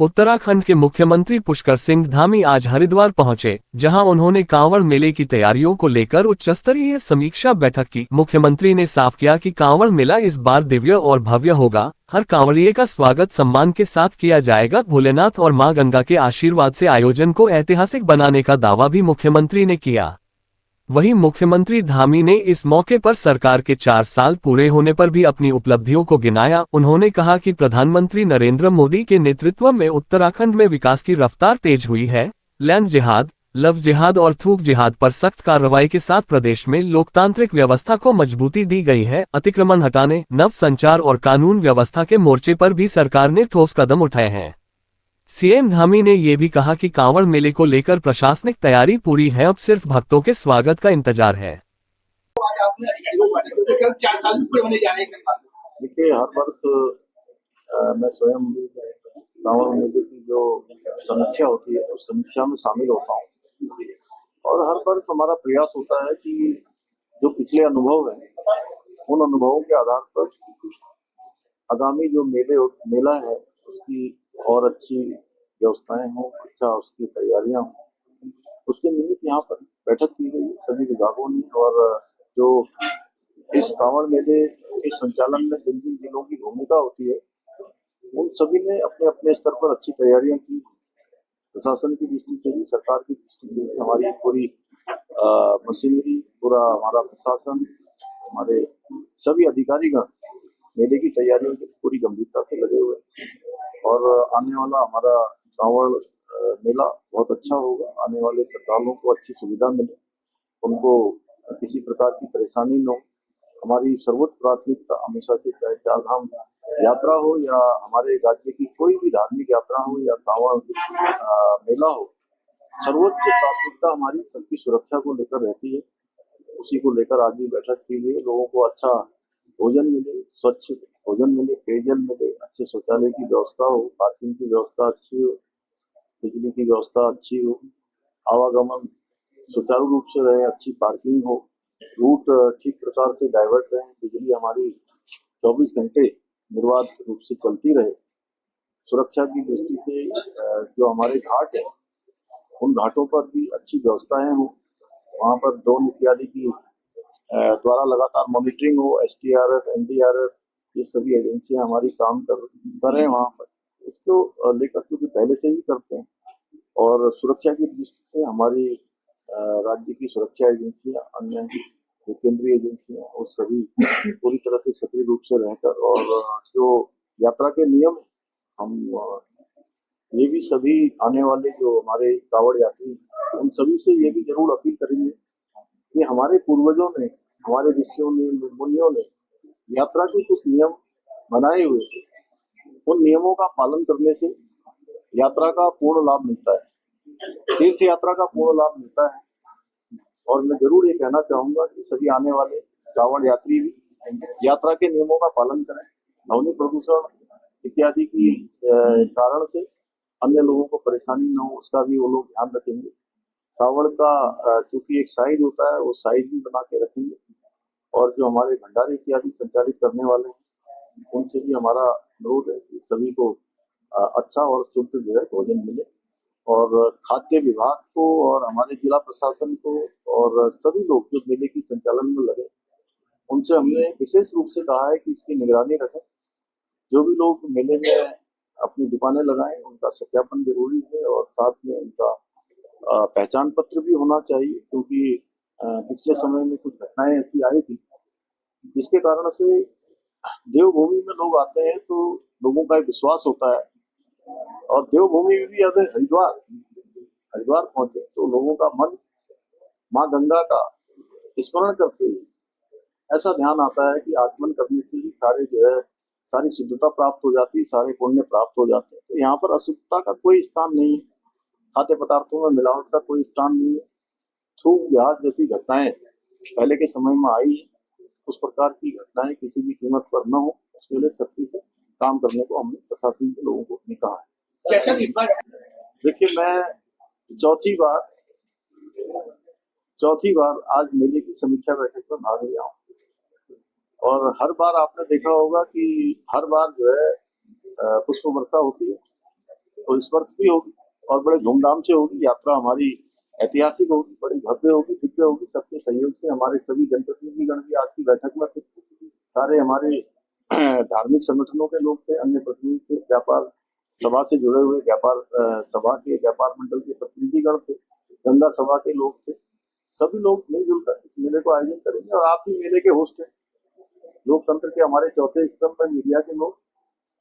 उत्तराखंड के मुख्यमंत्री पुष्कर सिंह धामी आज हरिद्वार पहुंचे, जहां उन्होंने कांवड़ मेले की तैयारियों को लेकर उच्च स्तरीय समीक्षा बैठक की। मुख्यमंत्री ने साफ किया कि कांवड़ मेला इस बार दिव्य और भव्य होगा। हर कांवड़िए का स्वागत सम्मान के साथ किया जाएगा। भोलेनाथ और मां गंगा के आशीर्वाद से आयोजन को ऐतिहासिक बनाने का दावा भी मुख्यमंत्री ने किया। वहीं मुख्यमंत्री धामी ने इस मौके पर सरकार के 4 साल पूरे होने पर भी अपनी उपलब्धियों को गिनाया। उन्होंने कहा कि प्रधानमंत्री नरेंद्र मोदी के नेतृत्व में उत्तराखंड में विकास की रफ्तार तेज हुई है। लैंड जिहाद, लव जिहाद और थूक जिहाद पर सख्त कार्रवाई के साथ प्रदेश में लोकतांत्रिक व्यवस्था को मजबूती दी गई है। अतिक्रमण हटाने, नव संचार और कानून व्यवस्था के मोर्चे पर भी सरकार ने ठोस कदम उठाए हैं। सीएम धामी ने ये भी कहा कि कांवड़ मेले को लेकर प्रशासनिक तैयारी पूरी है, अब सिर्फ भक्तों के स्वागत का इंतजार है। आज आपने अधिकारियों को बांटे, क्योंकि कल 4 साल पूरे होने जा रहे हैं सरकार। देखिए, हर वर्ष मैं स्वयं कांवड़ मेले की जो समीक्षा होती है उस समीक्षा में शामिल होता हूँ और हर वर्ष हमारा प्रयास होता है कि जो पिछले अनुभव हैं उन अनुभवों के आधार पर आगामी जो मेला है उसकी और अच्छी व्यवस्थाएं हों, अच्छा उसकी तैयारियां हों। उसके निमित्त यहाँ पर बैठक की गई सभी विभागों ने और जो इस कांवड़ मेले के संचालन में जिन जिन जिलों की भूमिका होती है उन सभी ने अपने अपने स्तर पर अच्छी तैयारियां की। प्रशासन की दृष्टि से भी, सरकार की दृष्टि से भी हमारी पूरी मशीनरी, पूरा हमारा प्रशासन, हमारे सभी अधिकारीगण मेले की तैयारियों की पूरी गंभीरता से लगे हुए और आने वाला हमारा कांवड़ मेला बहुत अच्छा होगा। आने वाले श्रद्धालुओं को अच्छी सुविधा मिले, उनको किसी प्रकार की परेशानी न हो। हमारी सर्वोच्च प्राथमिकता हमेशा से, चाहे 4 धाम यात्रा हो या हमारे राज्य की कोई भी धार्मिक यात्रा हो या कांवड़ मेला हो, सर्वोच्च प्राथमिकता हमारी सबकी सुरक्षा को लेकर रहती है। उसी को लेकर आज भी बैठक की गई। लोगों को अच्छा भोजन मिले, स्वच्छ भोजन मिले, पेयजल मिले, अच्छे शौचालय की व्यवस्था हो, पार्किंग की व्यवस्था अच्छी हो, बिजली की व्यवस्था अच्छी हो, आवागमन सुचारू रूप से रहे, अच्छी पार्किंग हो, रूट ठीक प्रकार से डाइवर्ट रहे, बिजली हमारी 24 घंटे निर्बाध रूप से चलती रहे। सुरक्षा की दृष्टि से जो हमारे घाट है उन घाटों पर भी अच्छी व्यवस्थाएं हो, वहाँ पर ड्रोन इत्यादि की द्वारा लगातार मॉनिटरिंग हो। STRF, NDRF ये सभी एजेंसियां हमारी काम कर रहे हैं वहाँ पर, उसको लेकर क्योंकि पहले से ही करते हैं। और सुरक्षा की दृष्टि से हमारी राज्य की सुरक्षा एजेंसियां, अन्य जो केंद्रीय एजेंसियां, वो सभी पूरी तरह से सक्रिय रूप से रहकर और जो यात्रा के नियम हम ये भी सभी आने वाले जो हमारे कांवड़ यात्री उन सभी से ये भी जरूर अपील करेंगे कि हमारे पूर्वजों ने, हमारे ऋषियों ने, मुनियों ने यात्रा के कुछ नियम बनाए हुए थे। उन नियमों का पालन करने से यात्रा का पूर्ण लाभ मिलता है, तीर्थ यात्रा का पूर्ण लाभ मिलता है। और मैं जरूर ये कहना चाहूंगा कि सभी आने वाले कांवड़ यात्री भी यात्रा के नियमों का पालन करें। ध्वनि प्रदूषण इत्यादि की कारण से अन्य लोगों को परेशानी न हो, उसका भी वो लोग ध्यान रखेंगे। कांवड़ का चूंकि एक साइज होता है, वो साइज भी बना के रखेंगे। और जो हमारे भंडारे इत्यादि संचालित करने वाले हैं उनसे भी हमारा अनुरोध है कि सभी को अच्छा और शुद्ध जो है भोजन मिले। और खाद्य विभाग को और हमारे जिला प्रशासन को और सभी लोग जो मेले की संचालन में लगे, उनसे हमने विशेष रूप से कहा है कि इसकी निगरानी रखें। जो भी लोग मेले में अपनी दुकानें लगाएं उनका सत्यापन जरूरी है और साथ में उनका पहचान पत्र भी होना चाहिए, क्योंकि पिछले समय में कुछ घटनाएं ऐसी आई थी जिसके कारण से देवभूमि में लोग आते हैं तो लोगों का एक विश्वास होता है। और देवभूमि में भी अगर हरिद्वार पहुंचे तो लोगों का मन माँ गंगा का स्मरण करते हुए ऐसा ध्यान आता है कि आचमन करने से ही सारे जो है सारी शुद्धता प्राप्त हो जाती है, सारे पुण्य प्राप्त हो जाते हैं। तो यहाँ पर अशुद्धता का कोई स्थान नहीं है, खाद्य पदार्थों में मिलावट का कोई स्थान नहीं है। थूक जहाज जैसी घटनाएं पहले के समय में आई, उस प्रकार की घटनाएं किसी भी कीमत पर न हो, उसके लिए सख्ती से काम करने को हमने प्रशासन के लोगों को कहा है। देखिए, मैं चौथी बार आज मेले की समीक्षा बैठक में भाग लिया हूँ और हर बार आपने देखा होगा कि हर बार जो है पुष्प वर्षा होती है तो इस वर्ष भी होगी और बड़े धूमधाम से होगी। यात्रा हमारी ऐतिहासिक होगी, बड़ी भव्य होगी, दिव्य होगी। सबके सहयोग से हमारे सभी जनप्रतिनिधिगण भी आज की बैठक में थे। सारे हमारे धार्मिक संगठनों के लोग थे, अन्य प्रतिनिधि थे, व्यापार सभा से जुड़े हुए व्यापार सभा के व्यापार मंडल के प्रतिनिधिगण थे, गंगा सभा के लोग थे। सभी लोग मिलजुल कर इस मेले को आयोजन करेंगे और आप भी मेले के होस्ट हैं, लोकतंत्र के हमारे चौथे स्तंभ में मीडिया के लोग।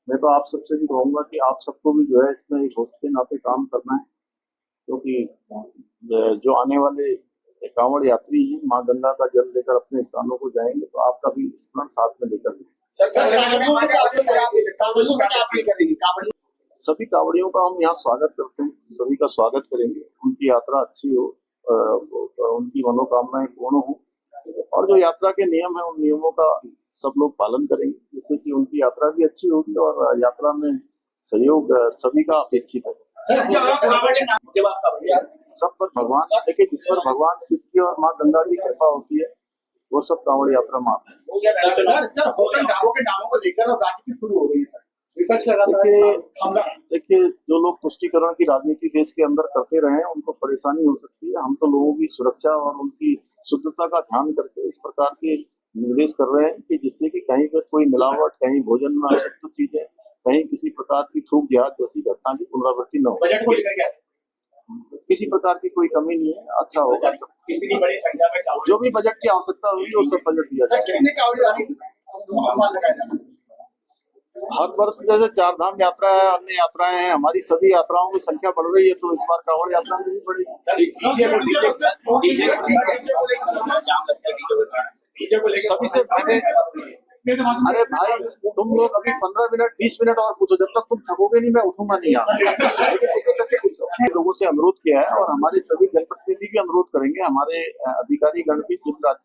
मैं तो आप सबसे भी कहूंगा कि आप सबको भी जो है इसमें एक होस्ट के नाते काम करना है, क्योंकि जो आने वाले कांवड़ यात्री हैं माँ गंगा का जल लेकर अपने स्थानों को जाएंगे, तो आपका भी स्मरण साथ में लेकर जाएंगे। सभी कांवड़ियों का हम यहाँ स्वागत करते हैं, सभी का स्वागत करेंगे। उनकी यात्रा अच्छी हो, उनकी मनोकामनाएं पूर्ण हो और जो यात्रा के नियम है उन नियमों का सब लोग पालन करेंगे, जिससे कि उनकी यात्रा भी अच्छी होगी और यात्रा में सहयोग सभी का अपेक्षित है। सब पर भगवान, देखिए जिस पर भगवान शिव की और माँ गंगा की कृपा होती है वो सब कांवड़ यात्रा में आते हैं। देखिए जो लोग तुष्टीकरण की राजनीति देश के अंदर करते रहे हैं उनको परेशानी हो सकती है। हम तो लोगों की सुरक्षा और उनकी शुद्धता का ध्यान करके इस प्रकार के निर्देश कर रहे हैं कि जिससे कि कहीं पर कोई मिलावट, कहीं भोजन में अशुद्ध चीजें, कहीं किसी प्रकार की थूक देहात जैसी घटना की पुनरावृत्ति न हो। बजट को लेकर क्या किसी प्रकार की कोई कमी नहीं है, अच्छा होगा। किसी भी बड़ी संख्या में जो भी बजट की आवश्यकता होगी वो सब बजट दिया जाएगा। हर वर्ष जैसे चार धाम यात्रा है, अन्य यात्राएं हैं, हमारी सभी यात्राओं की संख्या बढ़ रही है, तो इस बार कांवड़ यात्रा में भी बढ़ेगी। सभी से मैंने, अरे भाई तुम लोग अभी 15 मिनट 20 मिनट और पूछो, जब तक तुम थकोगे नहीं मैं उठूंगा नहीं यहाँ। लेकिन लोगों से अनुरोध किया है और हमारे सभी जनप्रतिनिधि भी अनुरोध करेंगे, हमारे अधिकारी गण भी जिन राज्यों